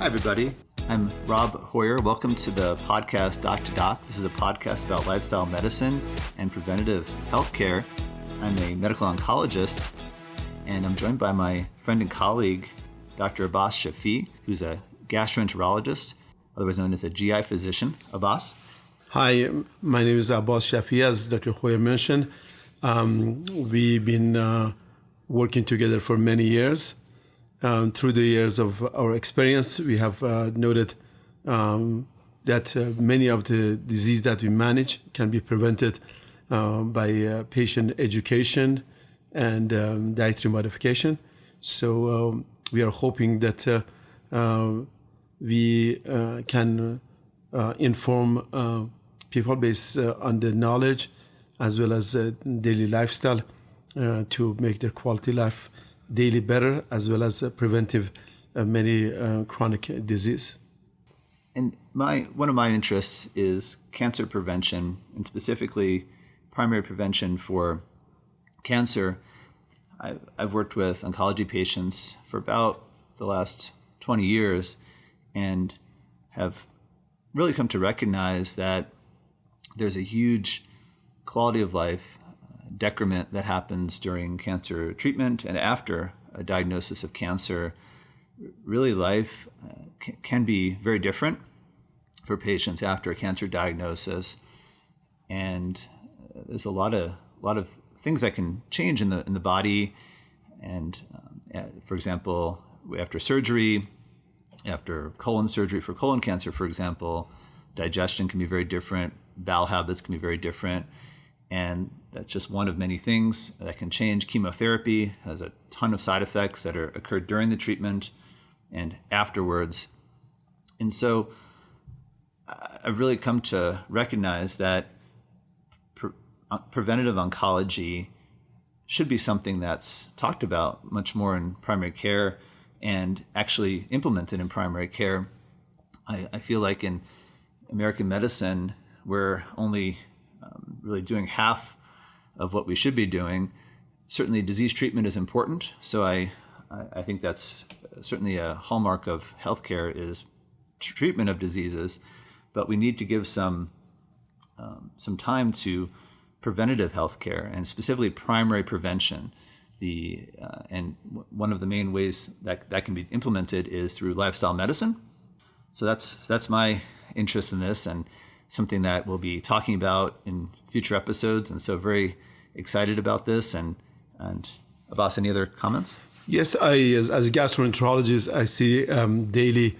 Hi, everybody. I'm Rob Hoyer. Welcome to the podcast Doc2doc. This is a podcast about lifestyle medicine and preventative healthcare. I'm a medical oncologist, and I'm joined by my friend and colleague, Dr. Abbass Shafii, who's a gastroenterologist, otherwise known as a GI physician. Abbass? Hi, my name is Abbass Shafii, as Dr. Hoyer mentioned. We've been working together for many years. Through the years of our experience, we have noted that many of the disease that we manage can be prevented by patient education and dietary modification. So we are hoping that we can inform people based on the knowledge as well as daily lifestyle to make their quality life daily better, as well as preventive many chronic disease. And one of my interests is cancer prevention, and specifically primary prevention for cancer. I've worked with oncology patients for about the last 20 years and have really come to recognize that there's a huge quality of life decrement that happens during cancer treatment and after a diagnosis of cancer. Really, life can be very different for patients after a cancer diagnosis, and there's a lot of things that can change in the body. And for example, after surgery, after colon surgery for colon cancer, for example, digestion can be very different, bowel habits can be very different. And that's just one of many things that can change. Chemotherapy has a ton of side effects that occur during the treatment and afterwards. And so I've really come to recognize that preventative oncology should be something that's talked about much more in primary care and actually implemented in primary care. I feel like in American medicine, we're only really doing half of what we should be doing. Certainly disease treatment is important. So I think that's certainly a hallmark of healthcare is treatment of diseases, but we need to give some time to preventative healthcare and specifically primary prevention. And one of the main ways that can be implemented is through lifestyle medicine. So that's my interest in this, and something that we'll be talking about in future episodes. And so very excited about this. And Abbass, any other comments? Yes, as a gastroenterologist, I see daily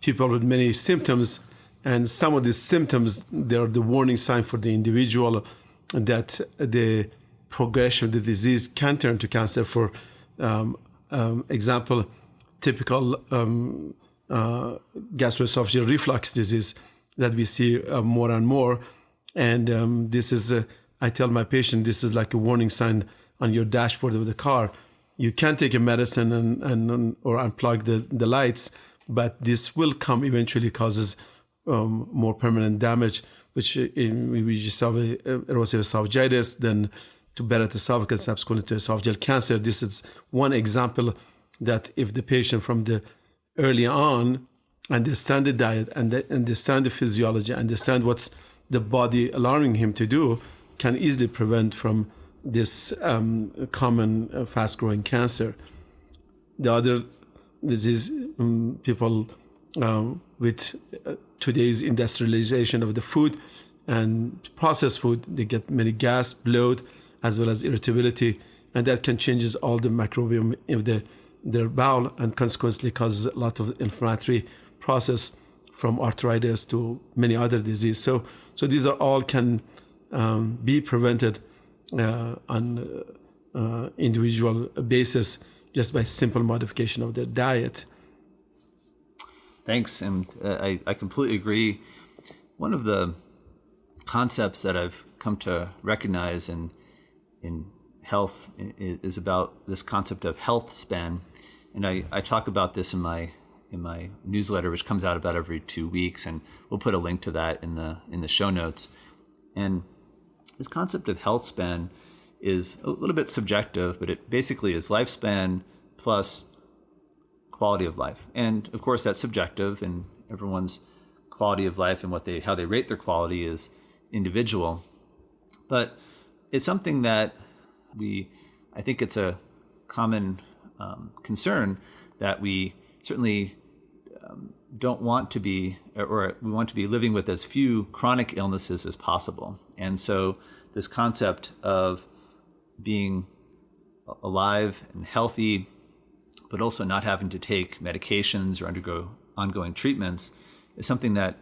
people with many symptoms. And some of these symptoms, they're the warning sign for the individual that the progression of the disease can turn to cancer. For example, typical gastroesophageal reflux disease that we see more and more. And this is, I tell my patient, this is like a warning sign on your dashboard of the car. You can take a medicine or unplug the lights, but this will come eventually causes more permanent damage, which we just have erosive esophagitis, then to Barrett's esophagus, subsequently to esophageal cancer. This is one example that if the patient from the early on understand the diet and understand the physiology, understand what's the body allowing him to do, can easily prevent from this common fast-growing cancer. The other disease, people with today's industrialization of the food and processed food, they get many gas, bloat, as well as irritability, and that can change all the microbiome of their bowel and consequently causes a lot of inflammatory process from arthritis to many other diseases. So these are all can be prevented on individual basis just by simple modification of their diet. Thanks, and I completely agree. One of the concepts that I've come to recognize in health is about this concept of health span, and I talk about this in my newsletter, which comes out about every 2 weeks, and we'll put a link to that in the show notes. And this concept of health span is a little bit subjective, but it basically is lifespan plus quality of life. And of course, that's subjective, and everyone's quality of life and how they rate their quality is individual. But it's something that I think it's a common concern that we certainly don't want to be, or we want to be living with as few chronic illnesses as possible. And so this concept of being alive and healthy, but also not having to take medications or undergo ongoing treatments, is something that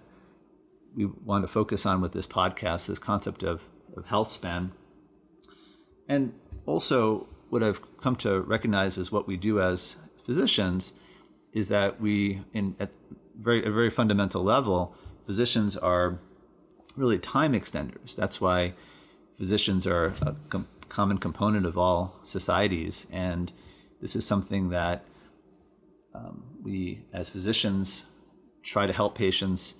we want to focus on with this podcast, this concept of health span. And also what I've come to recognize is what we do as physicians is that at a very fundamental level, physicians are really time extenders. That's why physicians are a common component of all societies. And this is something that we as physicians try to help patients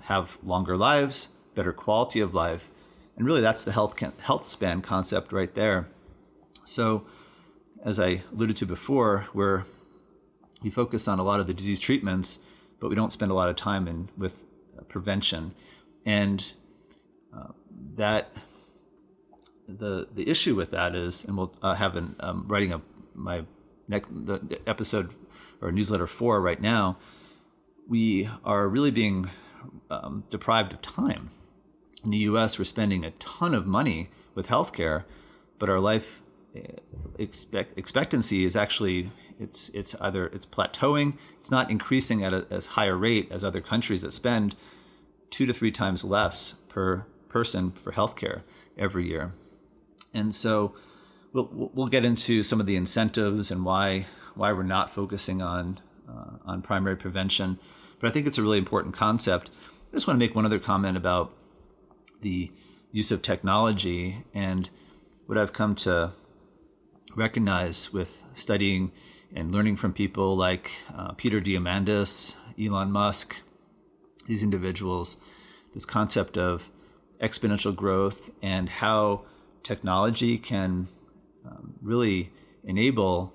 have longer lives, better quality of life. And really that's the health span concept right there. So as I alluded to before, we focus on a lot of the disease treatments, but we don't spend a lot of time with prevention. And that the issue with that is, and we'll have writing the episode or newsletter 4 right now, we are really being deprived of time. In the U.S., we're spending a ton of money with healthcare, but our life expectancy is actually it's plateauing. It's not increasing at as high a rate as other countries that spend 2 to 3 times less per person for healthcare every year. And so we'll get into some of the incentives and why we're not focusing on primary prevention. But I think it's a really important concept. I just want to make one other comment about the use of technology and what I've come to recognize with studying and learning from people like Peter Diamandis, Elon Musk, these individuals, this concept of exponential growth and how technology can really enable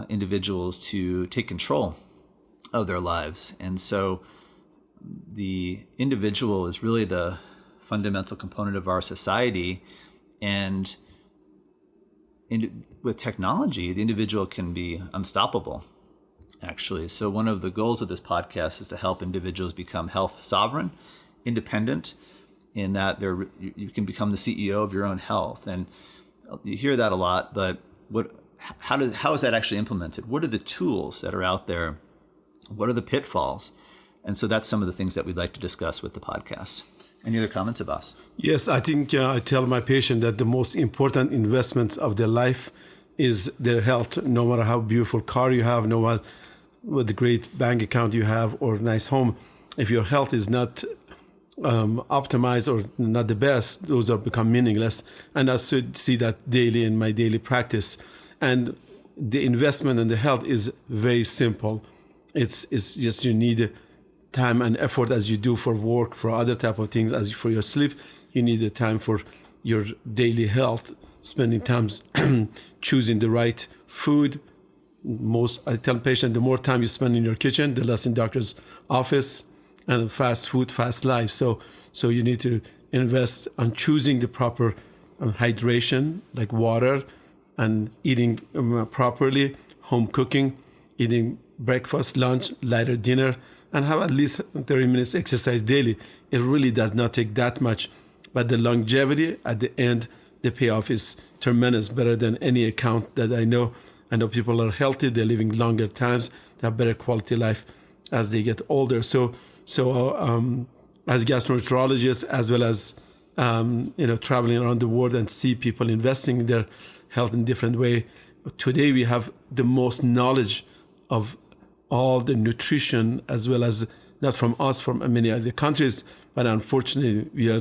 individuals to take control of their lives. And so the individual is really the fundamental component of our society. And with technology, the individual can be unstoppable, actually. So one of the goals of this podcast is to help individuals become health sovereign, independent, in that you can become the CEO of your own health. And you hear that a lot, but how is that actually implemented? What are the tools that are out there? What are the pitfalls? And so that's some of the things that we'd like to discuss with the podcast. Any other comments, Abbass? Yes, I think I tell my patient that the most important investment of their life is their health. No matter how beautiful car you have, no matter what great bank account you have or nice home, if your health is not optimized or not the best, those are become meaningless. And I should see that daily in my daily practice. And the investment in the health is very simple. It's just you need time and effort as you do for work, for other type of things, as for your sleep. You need the time for your daily health, spending times choosing the right food. I tell patients the more time you spend in your kitchen, the less in doctor's office, and fast food, fast life. So you need to invest on choosing the proper hydration, like water, and eating properly, home cooking, eating breakfast, lunch, lighter dinner, and have at least 30 minutes exercise daily. It really does not take that much, but the longevity at the end, the payoff is tremendous, better than any account that I know. I know people are healthy, they're living longer times, they have better quality life as they get older. So as gastroenterologists, as well as traveling around the world and see people investing in their health in different way, today we have the most knowledge of all the nutrition, as well as not from us, from many other countries, but unfortunately we are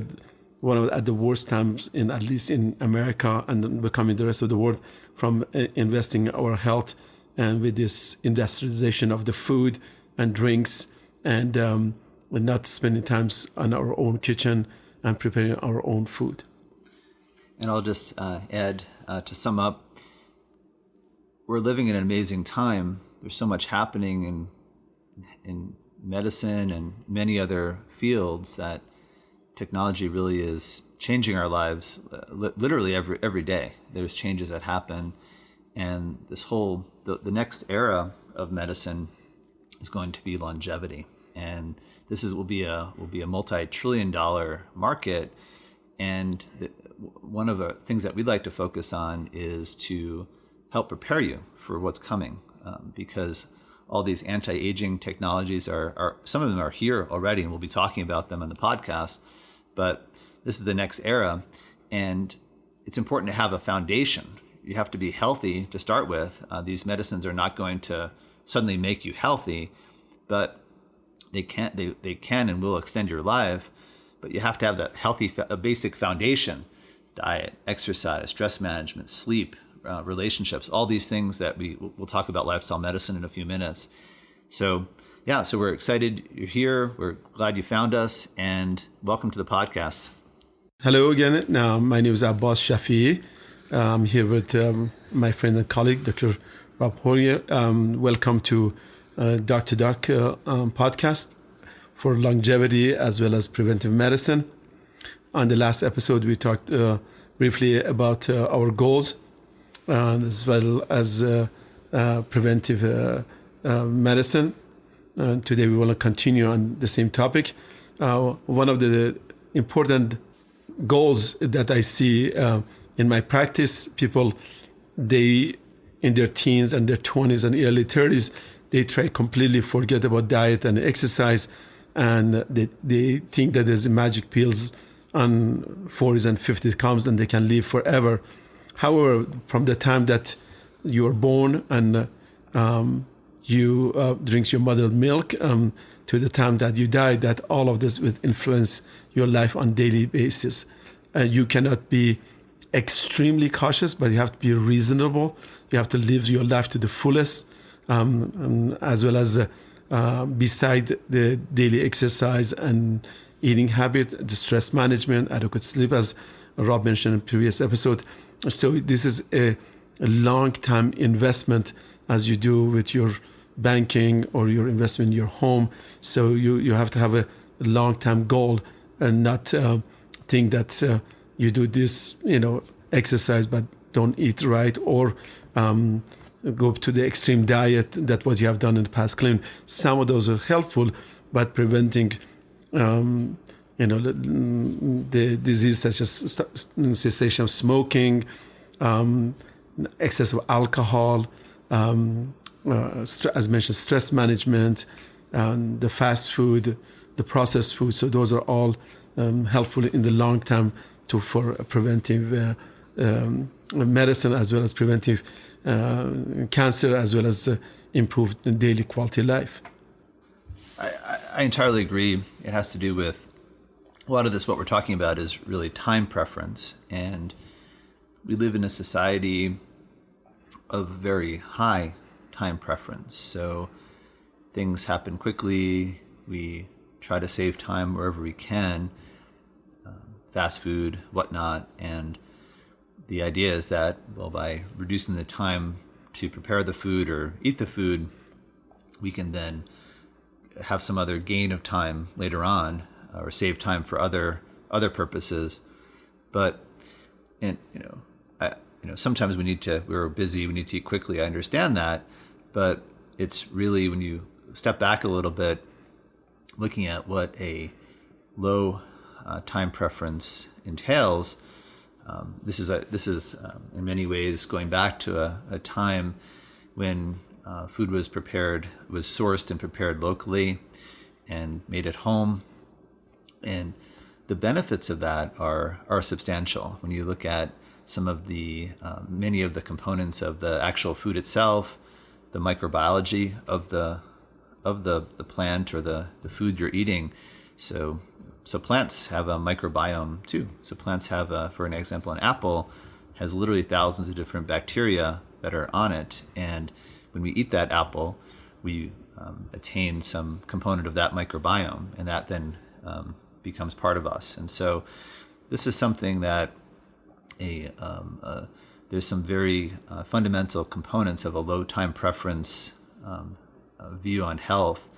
at the worst times at least in America and becoming the rest of the world, from investing in our health and with this industrialization of the food and drinks, and not spending times on our own kitchen and preparing our own food. And I'll just add to sum up, we're living in an amazing time there's so much happening in medicine and many other fields that technology really is changing our lives literally every day. There's changes that happen, and this whole the next era of medicine is going to be longevity, and will be a multi-trillion-dollar market. And one of the things that we'd like to focus on is to help prepare you for what's coming, because all these anti-aging technologies are some of them are here already, and we'll be talking about them on the podcast. But this is the next era, and it's important to have a foundation. You have to be healthy to start with. These medicines are not going to suddenly make you healthy, but they can and will extend your life. But you have to have that healthy, a basic foundation: diet, exercise, stress management, sleep, relationships, all these things that we'll talk about lifestyle medicine in a few minutes. So we're excited you're here. We're glad you found us, and welcome to the podcast. Hello again. My name is Abbass Shafii. I'm here with my friend and colleague, Dr. Rob Hoyer. Welcome to doc2doc podcast for longevity as well as preventive medicine. On the last episode, we talked briefly about our goals as well as preventive medicine. Today, we want to continue on the same topic. One of the important goals that I see in my practice, people, they in their teens and their 20s and early 30s, they try completely forget about diet and exercise, and they think that there's magic pills on 40s and 50s comes and they can live forever. However, from the time that you are born and you drink your mother's milk to the time that you die, that all of this will influence your life on a daily basis. You cannot be extremely cautious, but you have to be reasonable. You have to live your life to the fullest, as well as beside the daily exercise and eating habit, the stress management, adequate sleep, as Rob mentioned in the previous episode. So this is a long-term investment as you do with your banking or your investment in your home. So you have to have a long-term goal and not think that you do this, exercise, but don't eat right, or go to the extreme diet. That's what you have done in the past. Claim some of those are helpful, but preventing the disease such as cessation of smoking, excess of alcohol, as mentioned, stress management, the fast food, the processed food. So those are all helpful in the long term for preventive medicine, as well as preventive cancer, as well as improved daily quality of life. I entirely agree. It has to do with a lot of this. What we're talking about is really time preference, and we live in a society of very high time preference. So things happen quickly. We try to save time wherever we can, fast food, whatnot. And the idea is that, by reducing the time to prepare the food or eat the food, we can then have some other gain of time later on, or save time for other purposes. But sometimes we're busy, we need to eat quickly. I understand that, but it's really, when you step back a little bit, looking at what a low time preference entails. This is in many ways going back to a time when food was sourced and prepared locally and made at home, and the benefits of that are substantial. When you look at some of the many of the components of the actual food itself, the microbiology of the plant or the food you're eating. So plants have a microbiome too. So plants have, for an example, an apple has literally thousands of different bacteria that are on it. And when we eat that apple, we attain some component of that microbiome, and that then becomes part of us. And so this is something that there's some very fundamental components of a low time preference view on health.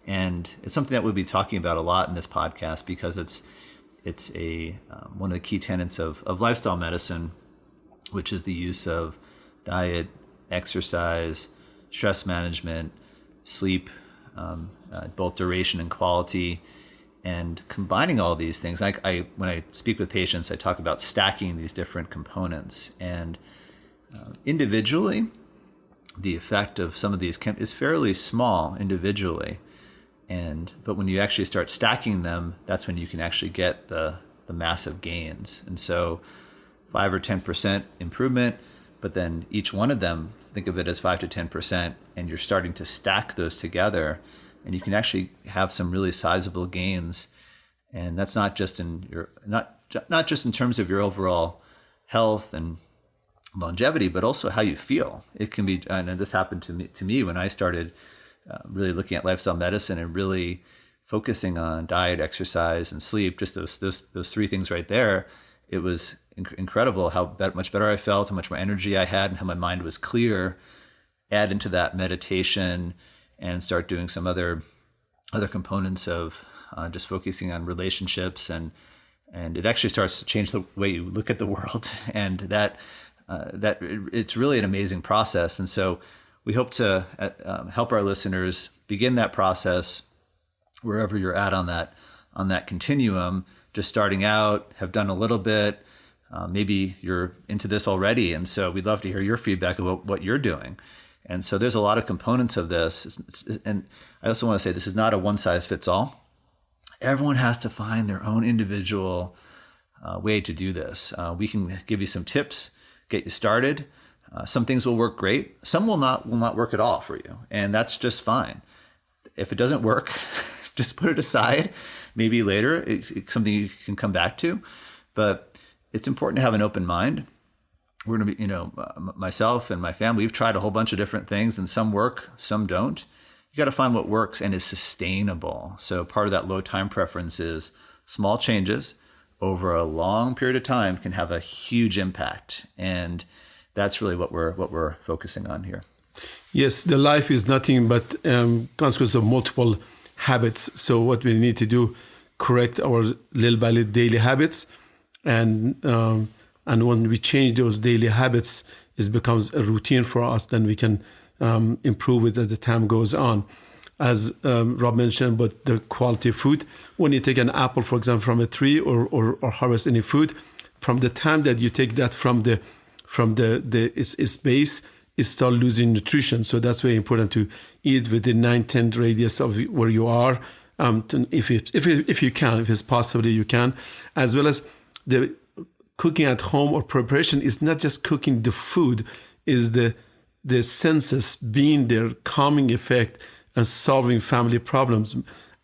And it's something that we'll be talking about a lot in this podcast because it's one of the key tenets of lifestyle medicine, which is the use of diet, exercise, stress management, sleep, both duration and quality, and combining all these things. When I speak with patients, I talk about stacking these different components, and individually, the effect of some of these is fairly small individually. But when you actually start stacking them, that's when you can actually get the massive gains. And so 5 or 10% improvement, but then each one of them, think of it as 5 to 10%, and you're starting to stack those together, and you can actually have some really sizable gains. And that's not just not just in terms of your overall health and longevity, but also how you feel. It can be, and this happened to me when I started really looking at lifestyle medicine and really focusing on diet, exercise, and sleep. Just those three things right there. It was incredible how much better I felt, how much more energy I had, and how my mind was clear. Add into that meditation and start doing some other components of just focusing on relationships, and it actually starts to change the way you look at the world, and that it's really an amazing process. And so we hope to help our listeners begin that process wherever you're at on that continuum, just starting out, have done a little bit. Maybe you're into this already, and so we'd love to hear your feedback about what you're doing. And so there's a lot of components of this. And I also want to say this is not a one-size-fits-all. Everyone has to find their own individual way to do this. We can give you some tips, get you started. Some things will work great. Some will not work at all for you, and that's just fine. If it doesn't work, just put it aside. Maybe later, it's something you can come back to. But it's important to have an open mind. We're going to be, myself and my family, we've tried a whole bunch of different things, and some work, some don't. You got to find what works and is sustainable. So part of that low time preference is small changes over a long period of time can have a huge impact. And that's really what we're focusing on here. Yes, the life is nothing but consequence of multiple habits. So what we need to do, correct our little by little daily habits, and when we change those daily habits, it becomes a routine for us. Then we can improve it as the time goes on. As Rob mentioned about the quality of food, when you take an apple, for example, from a tree or harvest any food, from the time that you take that from its base, it start losing nutrition. So that's very important to eat within 9-10 radius of where you are. If you can, if it's possible, you can, as well as the cooking at home or preparation is not just cooking the food, is the senses being there, calming effect, and solving family problems.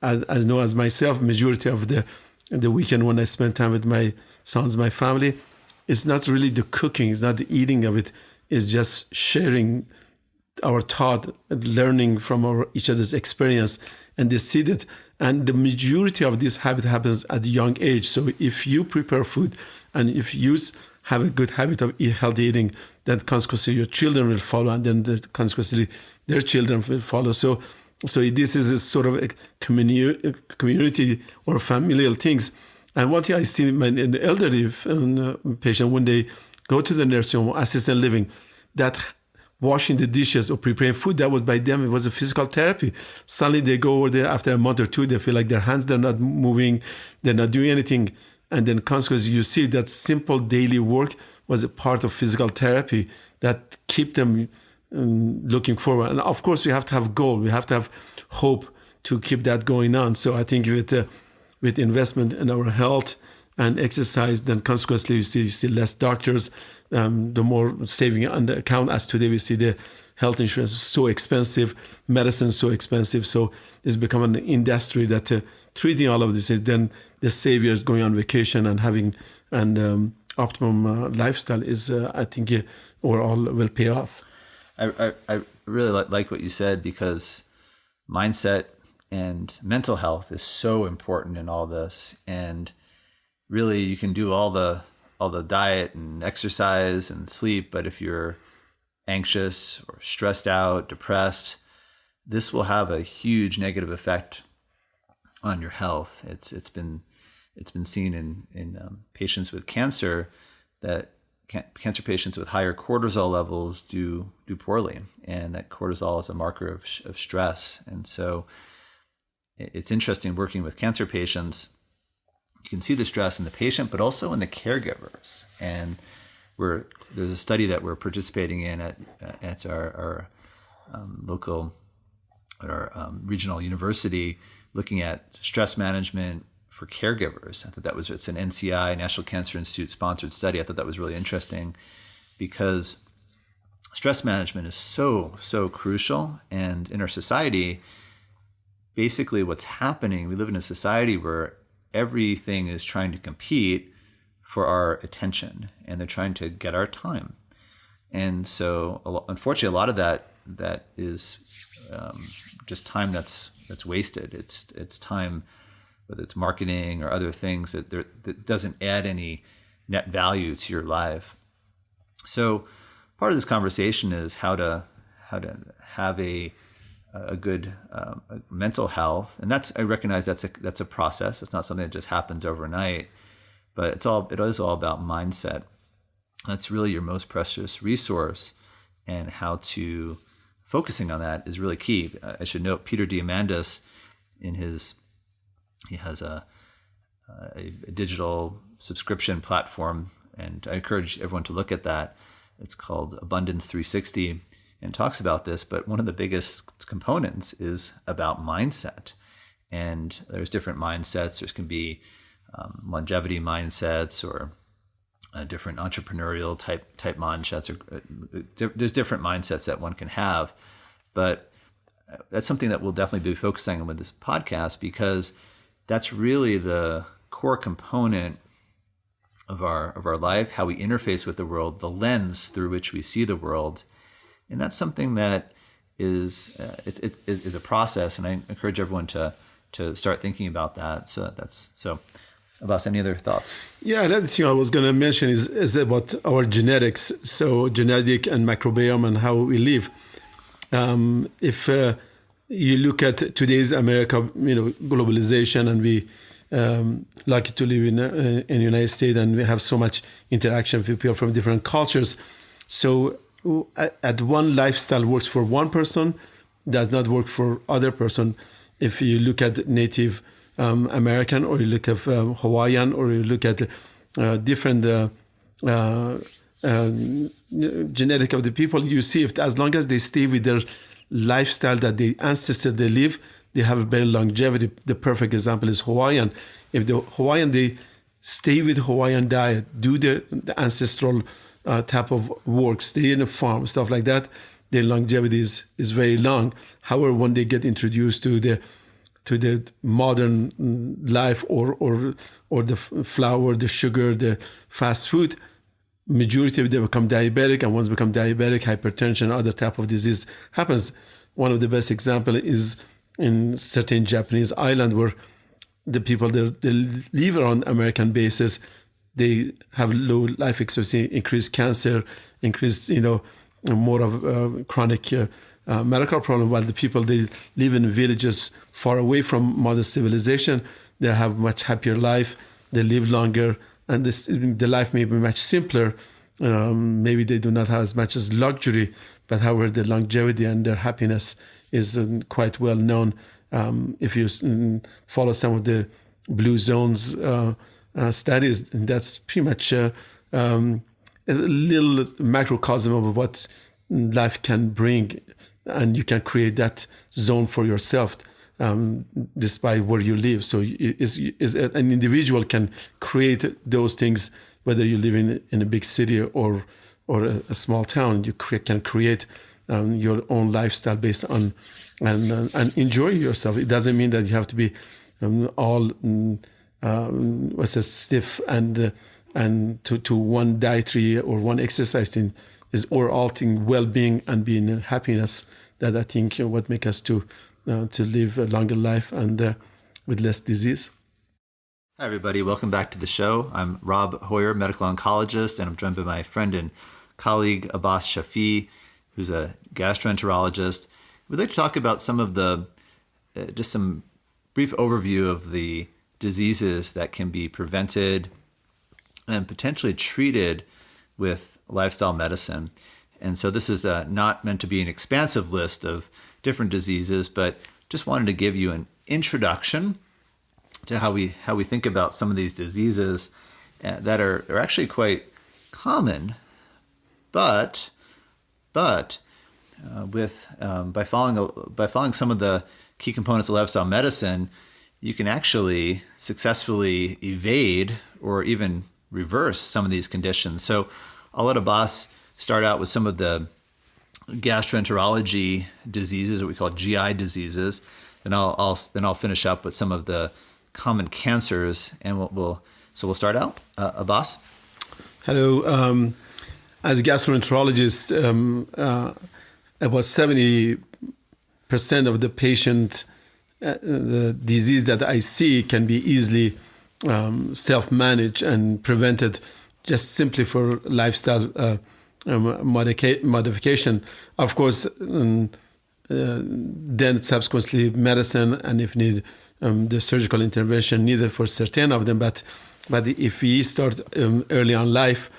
As I know as myself, majority of the weekend when I spend time with my sons, my family, it's not really the cooking, it's not the eating of it, it's just sharing our thought, learning from each other's experience, and they see that. And the majority of this habit happens at a young age. So if you prepare food and if you have a good habit of healthy eating, then consequently your children will follow, and then consequently their children will follow. So this is a sort of a community or familial things. And one thing I see in the elderly patient, when they go to the nursing home, assisted living, that washing the dishes or preparing food, that was by them, it was a physical therapy. Suddenly they go over there after a month or two, they feel like their hands, they're not moving, they're not doing anything. And then consequently, you see that simple daily work was a part of physical therapy that keep them looking forward. And of course, we have to have goal. We have to have hope to keep that going on. So I think with investment in our health and exercise, then consequently, you see less doctors, the more saving on the account. As today, we see the health insurance is so expensive, medicine so expensive. So it's become an industry that treating all of this is then the saviors going on vacation and having an optimum lifestyle is, I think, overall will pay off. I really like what you said, because mindset and mental health is so important in all this. And really, you can do all the diet and exercise and sleep, but if you're anxious or stressed out, depressed, this will have a huge negative effect on your health. It's been seen in patients with cancer that cancer patients with higher cortisol levels do poorly, and that cortisol is a marker of stress. And so it's interesting working with cancer patients. You can see the stress in the patient, but also in the caregivers. And there's a study that we're participating in at our local, at our regional university, looking at stress management for caregivers. I thought it's an NCI, National Cancer Institute sponsored study. I thought that was really interesting because stress management is so crucial. And in our society, basically what's happening, we live in a society where everything is trying to compete for our attention, and they're trying to get our time. And so unfortunately, a lot of that is just time that's wasted. It's time, whether it's marketing or other things that doesn't add any net value to your life. So part of this conversation is how to have a good mental health, and I recognize that's a process. It's not something that just happens overnight, but it is all about mindset. That's really your most precious resource, and how to focusing on that is really key. I should note Peter Diamandis, he has a digital subscription platform, and I encourage everyone to look at that. It's called Abundance 360, and talks about this. But one of the biggest components is about mindset, and there's different mindsets. There can be longevity mindsets, or different entrepreneurial type mindsets, or there's different mindsets that one can have. But that's something that we'll definitely be focusing on with this podcast, because that's really the core component of our life, how we interface with the world, the lens through which we see the world. And that's something that is a process, and I encourage everyone to start thinking about that. So Abbass, any other thoughts? Yeah, another thing I was going to mention is about our genetics, so genetic and microbiome and how we live. If you look at today's America, globalization, and we lucky to live in the United States, and we have so much interaction with people from different cultures. So at one lifestyle works for one person, does not work for other person. If you look at Native American, or you look at Hawaiian, or you look at different genetic of the people, you see if as long as they stay with their lifestyle that the ancestors they live, they have a better longevity. The perfect example is Hawaiian. If the Hawaiian, they stay with Hawaiian diet, do the ancestral type of work, stay in a farm, stuff like that, their longevity is very long. However, when they get introduced to the modern life, or the flour, the sugar, the fast food, majority of them become diabetic, and once become diabetic, hypertension, other type of disease happens. One of the best example is in certain Japanese island, where the people they live on American basis, they have low life expectancy, increased cancer, increased more of chronic medical problem. While the people they live in villages far away from modern civilization, they have much happier life, they live longer, and the life may be much simpler. Maybe they do not have as much as luxury, but however, the longevity and their happiness is quite well known. If you follow some of the blue zones studies, that's pretty much a little macrocosm of what life can bring, and you can create that zone for yourself despite where you live. So an individual can create those things, whether you live in a big city or a small town. You can create your own lifestyle based on and enjoy yourself. It doesn't mean that you have to be all stiff and to one dietary or one exercise thing is all thing well-being and being in happiness. That I think what make us to live a longer life and with less disease. Hi, everybody. Welcome back to the show. I'm Rob Hoyer, medical oncologist, and I'm joined by my friend and colleague, Abbass Shafii, who's a gastroenterologist. we'd like to talk about some of the, just some brief overview of the diseases that can be prevented and potentially treated with lifestyle medicine. And so this is not meant to be an expansive list of different diseases, but just wanted to give you an introduction to how we think about some of these diseases that are actually quite common, but by following some of the key components of lifestyle medicine, you can actually successfully evade or even reverse some of these conditions. So I'll let Abbass start out with some of the gastroenterology diseases, what we call GI diseases. Then I'll finish up with some of the common cancers, and we'll start out. Abbass. Hello. As a gastroenterologist, about 70% of the patient, the disease that I see can be easily self-managed and prevented just simply for lifestyle modification. Of course, then subsequently medicine, and if need, the surgical intervention needed for certain of them. But if we start early on life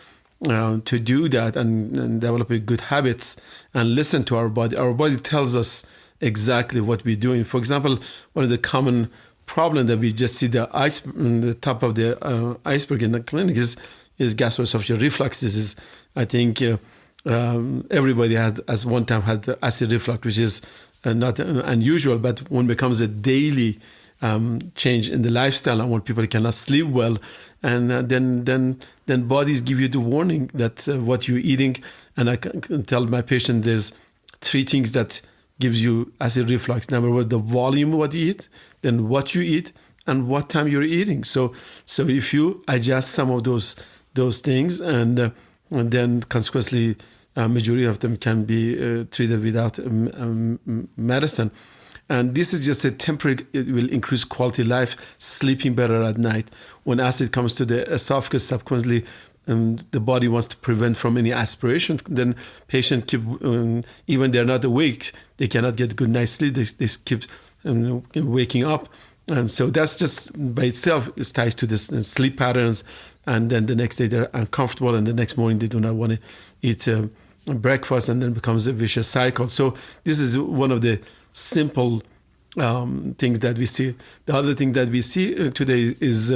to do that and develop good habits and listen to our body tells us exactly what we're doing. For example, one of the common problem that we just see the top of the iceberg in the clinic is gastroesophageal reflux disease. I think everybody had at one time had acid reflux, which is not unusual, but when it becomes a daily change in the lifestyle and when people cannot sleep well, and then bodies give you the warning that what you're eating. And I can tell my patient there's 3 things that gives you acid reflux. Number one, the volume of what you eat, then what you eat, and what time you're eating. So if you adjust some of those things, and then consequently, majority of them can be treated without medicine. And this is just a temporary, it will increase quality of life, sleeping better at night. When acid comes to the esophagus, subsequently, the body wants to prevent from any aspiration, then patient keep, even they're not awake, they cannot get good night's sleep, they keep waking up. And so that's just by itself is ties to this sleep patterns. And then the next day they're uncomfortable, and the next morning they do not want to eat breakfast, and then becomes a vicious cycle. So this is one of the simple things that we see. The other thing that we see today is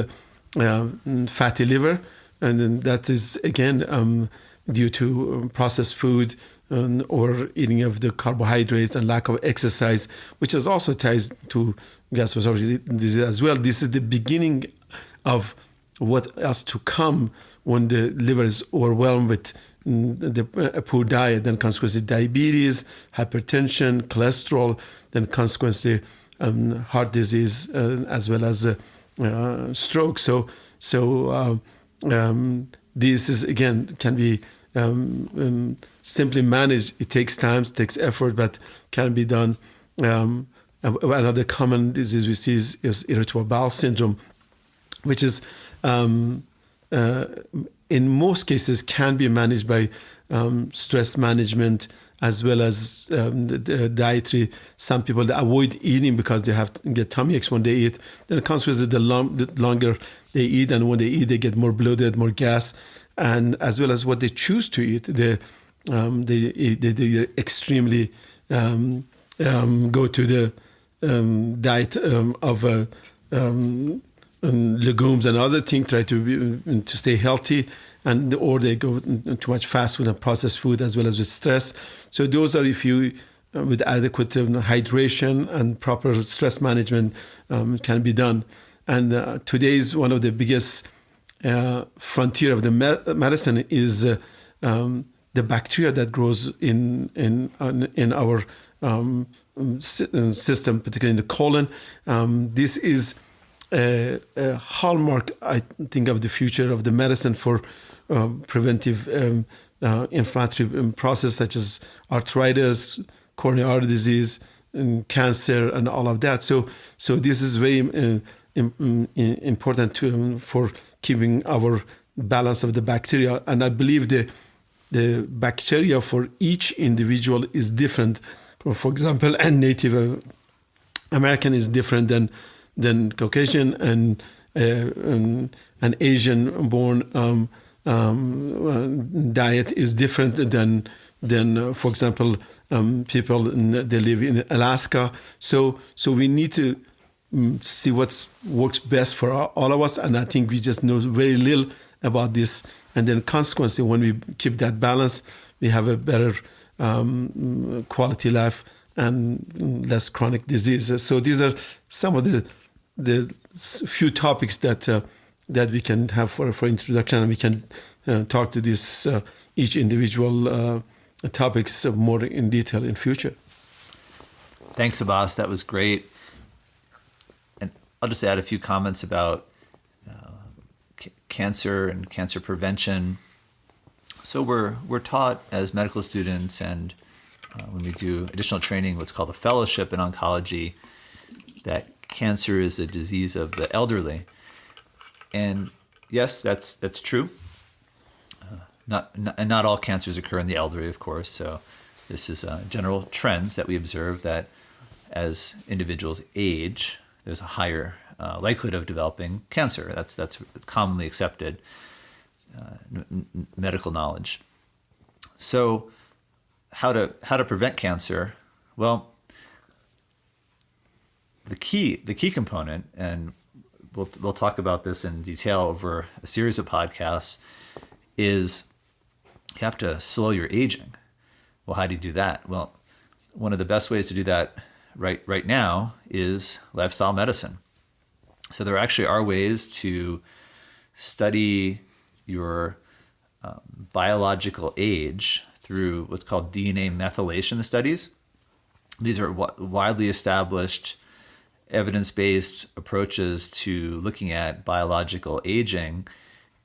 fatty liver, and then that is again due to processed food or eating of the carbohydrates and lack of exercise, which is also ties to gastroesophageal disease as well. This is the beginning of what else to come when the liver is overwhelmed with a poor diet, then consequently diabetes, hypertension, cholesterol, then consequently heart disease as well as stroke. So this is again can be simply managed. It takes time, it takes effort, but can be done. Another common disease we see is irritable bowel syndrome, which is in most cases can be managed by stress management as well as the dietary. Some people they avoid eating because they have to get tummy aches when they eat. Then the consequence is the longer they eat, and when they eat, they get more bloated, more gas, and as well as what they choose to eat, they extremely go to the diet of legumes and other things, try to stay healthy, and or they go too much fast food and processed food as well as with stress. So those are, if you with adequate hydration and proper stress management can be done. And today's one of the biggest frontier of the medicine is the bacteria that grows in our system, particularly in the colon. This is a hallmark, I think, of the future of the medicine for preventive inflammatory process such as arthritis, coronary artery disease, and cancer, and all of that. So this is very important for keeping our balance of the bacteria. And I believe the bacteria for each individual is different. for example, and Native American is different than Caucasian, and an Asian-born diet is different than for example, people they live in Alaska. So we need to see what works best for all of us, and I think we just know very little about this. And then consequently, when we keep that balance, we have a better quality life and less chronic diseases. So these are some of the few topics that we can have for introduction, and we can talk to this each individual topics more in detail in future. Thanks, Abbass. That was great. And I'll just add a few comments about cancer and cancer prevention. So we're taught as medical students, and when we do additional training, what's called a fellowship in oncology, that cancer is a disease of the elderly. And yes, that's true. Not all cancers occur in the elderly, of course. So this is general trends that we observe, that as individuals age, there's a higher likelihood of developing cancer. That's commonly accepted medical knowledge. So how to prevent cancer? Well, the key component, and we'll talk about this in detail over a series of podcasts, is you have to slow your aging. Well, how do you do that? Well, one of the best ways to do that right now is lifestyle medicine. So there actually are ways to study your biological age through what's called DNA methylation studies. These are widely established evidence-based approaches to looking at biological aging,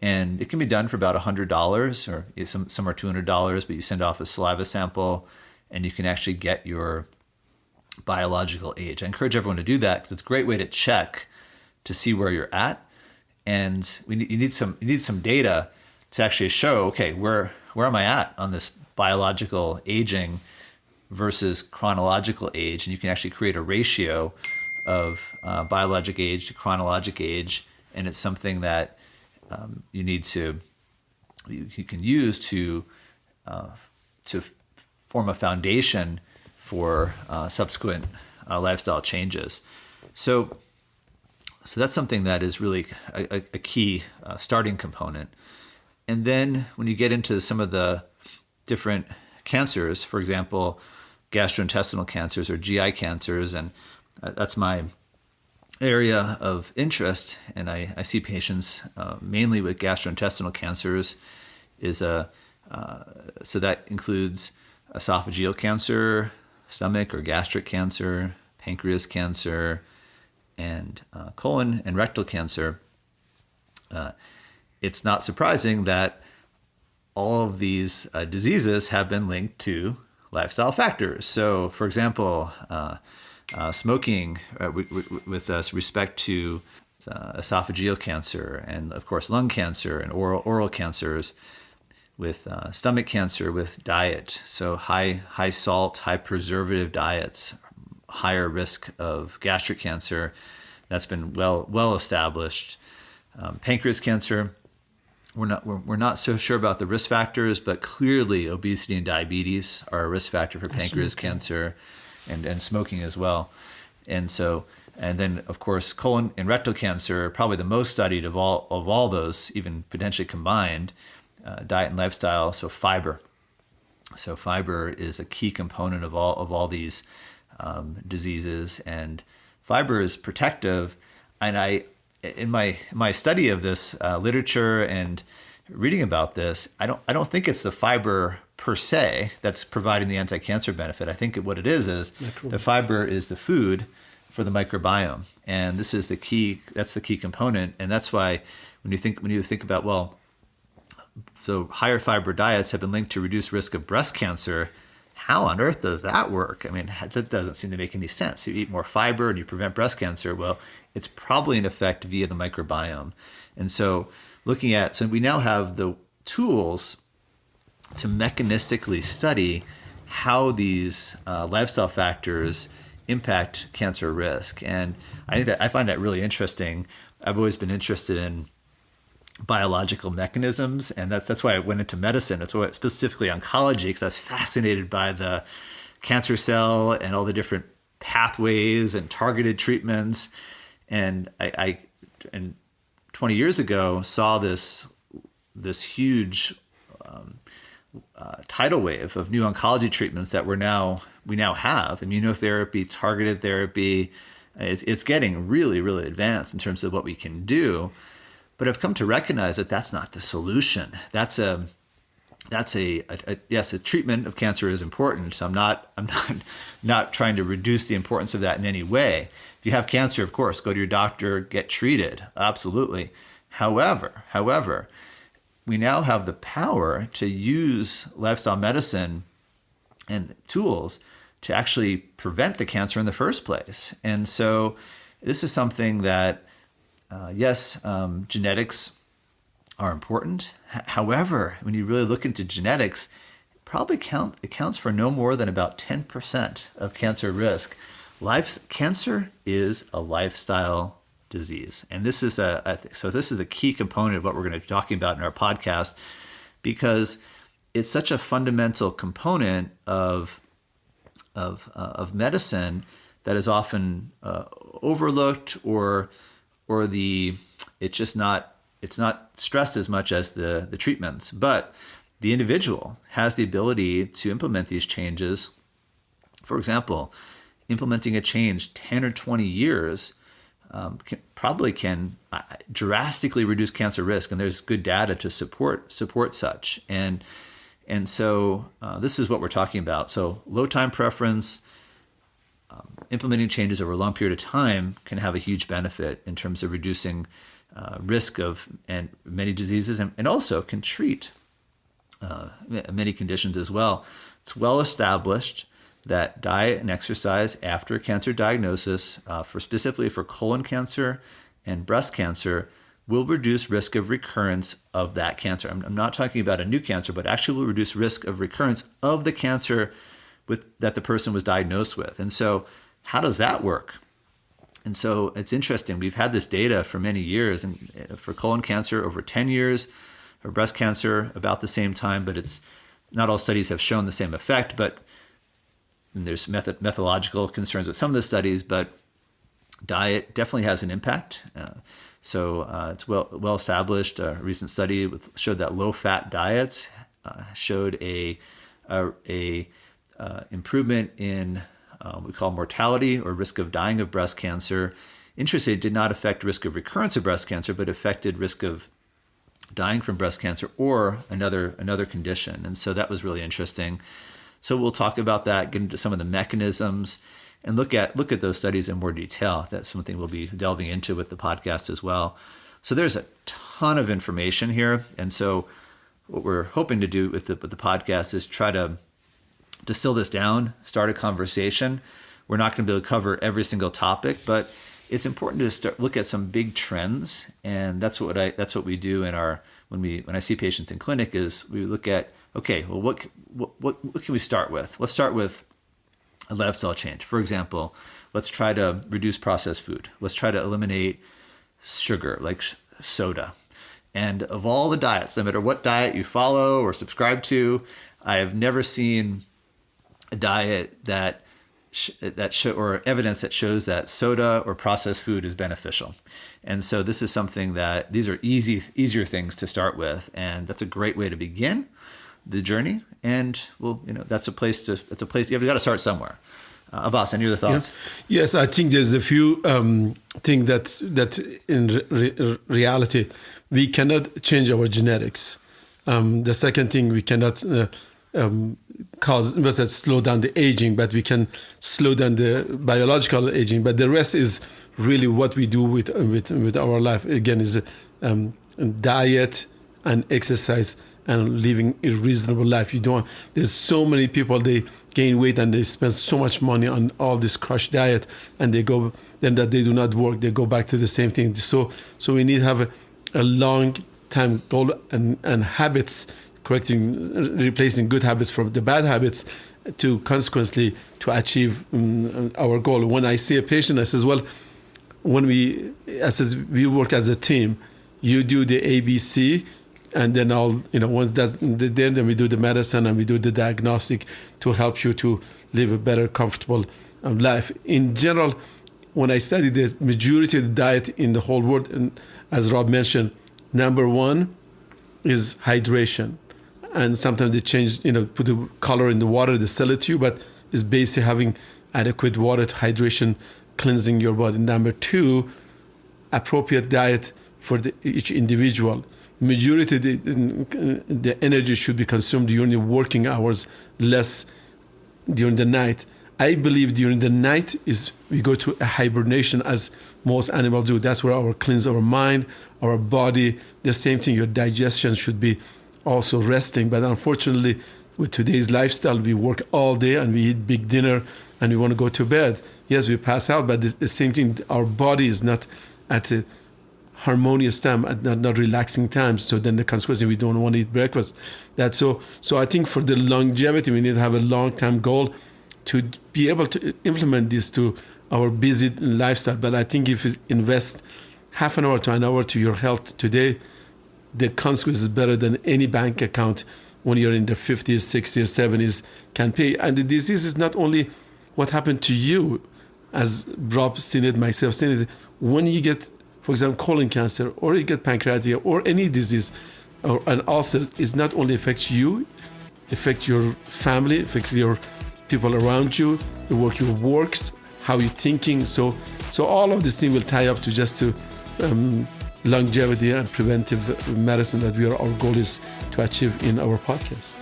and it can be done for about $100, or some are $200, but you send off a saliva sample and you can actually get your biological age. I encourage everyone to do that because it's a great way to check to see where you're at, and you need some data to actually show, okay, where am I at on this biological aging versus chronological age, and you can actually create a ratio of biologic age to chronologic age, and it's something that you can use to form a foundation for subsequent lifestyle changes. So that's something that is really a key starting component. And then when you get into some of the different cancers, for example, gastrointestinal cancers or GI cancers, and that's my area of interest, and I see patients mainly with gastrointestinal cancers, so that includes esophageal cancer, stomach or gastric cancer, pancreas cancer, and colon and rectal cancer. It's not surprising that all of these diseases have been linked to lifestyle factors. So, for example, smoking with respect to esophageal cancer, and of course lung cancer and oral cancers, with stomach cancer with diet. So high salt, high preservative diets, higher risk of gastric cancer. That's been well established. Pancreas cancer, we're not so sure about the risk factors, but clearly obesity and diabetes are a risk factor for pancreas cancer, and smoking as well. And then of course colon and rectal cancer are probably the most studied of all those, even potentially combined, diet and lifestyle. So fiber is a key component of all these diseases, and fiber is protective. And in my study of this literature and reading about this, I don't think it's the fiber per se that's providing the anti-cancer benefit. I think what it is the fiber is the food for the microbiome, and this is the key. That's the key component, and that's why when you think about, well, so higher fiber diets have been linked to reduced risk of breast cancer. How on earth does that work? I mean, that doesn't seem to make any sense. You eat more fiber and you prevent breast cancer. Well, it's probably an effect via the microbiome. And so we now have the tools to mechanistically study how these lifestyle factors impact cancer risk. And I find that really interesting. I've always been interested in biological mechanisms, and that's why I went into medicine. That's why specifically oncology, because I was fascinated by the cancer cell and all the different pathways and targeted treatments. And I 20 years ago saw this huge tidal wave of new oncology treatments that we now have. Immunotherapy, targeted therapy. It's getting really, really advanced in terms of what we can do. But I've come to recognize that that's not the solution. That's a treatment of cancer is important. So I'm not trying to reduce the importance of that in any way. If you have cancer, of course, go to your doctor, get treated. Absolutely. However, we now have the power to use lifestyle medicine and tools to actually prevent the cancer in the first place. And so this is something that, genetics are important. However, when you really look into genetics, it accounts for no more than about 10% of cancer risk. Cancer is a lifestyle disease, and this is a key component of what we're going to be talking about in our podcast, because it's such a fundamental component of medicine that is often overlooked, or it's not stressed as much as the treatments. But the individual has the ability to implement these changes. For example, implementing a change 10 or 20 years can drastically reduce cancer risk, and there's good data to support such. And so this is what we're talking about. So low time preference, implementing changes over a long period of time can have a huge benefit in terms of reducing risk of and many diseases, and also can treat many conditions as well. It's well established that diet and exercise after cancer diagnosis, specifically for colon cancer and breast cancer, will reduce risk of recurrence of that cancer. I'm not talking about a new cancer, but actually will reduce risk of recurrence of the cancer that the person was diagnosed with. And so how does that work? And so it's interesting. We've had this data for many years, and for colon cancer over 10 years, for breast cancer about the same time, but it's not all studies have shown the same effect, but there's methodological concerns with some of the studies, but diet definitely has an impact. It's well established. A recent study showed that low-fat diets showed a improvement in we call mortality, or risk of dying of breast cancer. Interestingly, it did not affect risk of recurrence of breast cancer, but affected risk of dying from breast cancer or another condition. And so that was really interesting. So we'll talk about that, get into some of the mechanisms, and look at those studies in more detail. That's something we'll be delving into with the podcast as well. So there's a ton of information here. And so what we're hoping to do with the podcast is try to distill this down, start a conversation. We're not going to be able to cover every single topic, but it's important to look at some big trends. And that's what we do when I see patients in clinic, is we look at, okay, well, what can we start with? Let's start with a lifestyle change. For example, let's try to reduce processed food. Let's try to eliminate sugar, like soda. And of all the diets, no matter what diet you follow or subscribe to, I have never seen a diet or evidence that shows that soda or processed food is beneficial. And so this is something that these are easier things to start with, and that's a great way to begin the journey. And that's a place you've got to start somewhere. Abbass, any other thoughts? Yes, I think there's a few things that in reality we cannot change our genetics. The second thing, we cannot slow down the aging, but we can slow down the biological aging. But the rest is really what we do with our life. Again, is diet and exercise and living a reasonable life. There's so many people, they gain weight and they spend so much money on all this crash diet, and they do not work, they go back to the same thing. So we need to have a long time goal and habits replacing good habits from the bad habits to consequently to achieve our goal. When I see a patient, I says, well, we work as a team. You do the ABC, and then once that's then we do the medicine and we do the diagnostic to help you to live a better, comfortable life. In general, when I study the majority of the diet in the whole world, and as Rob mentioned, number one is hydration. And sometimes they change, put the color in the water, they sell it to you, but it's basically having adequate water hydration, cleansing your body. Number two, appropriate diet for each individual. Majority of the energy should be consumed during the working hours, less during the night. I believe during the night we go to a hibernation, as most animals do. That's where our cleanse our mind, our body. The same thing, your digestion should be also resting. But unfortunately, with today's lifestyle, we work all day and we eat big dinner and we want to go to bed. Yes, we pass out, but the same thing, our body is not at a harmonious time, at not relaxing times. So then the consequence, we don't want to eat breakfast. So I think for the longevity, we need to have a long-term goal to be able to implement this to our busy lifestyle. But I think if you invest half an hour to an hour to your health today, the consequence is better than any bank account when you're in the 50s, 60s, 70s can pay. And the disease is not only what happened to you, as Rob seen it, myself seen it. When you get, for example, colon cancer, or you get pancreatic, or any disease, or an ulcer, it not only affects you, affects your family, affects your people around you, your works, how you're thinking. So all of this thing will tie up to just to longevity and preventive medicine that our goal is to achieve in our podcast.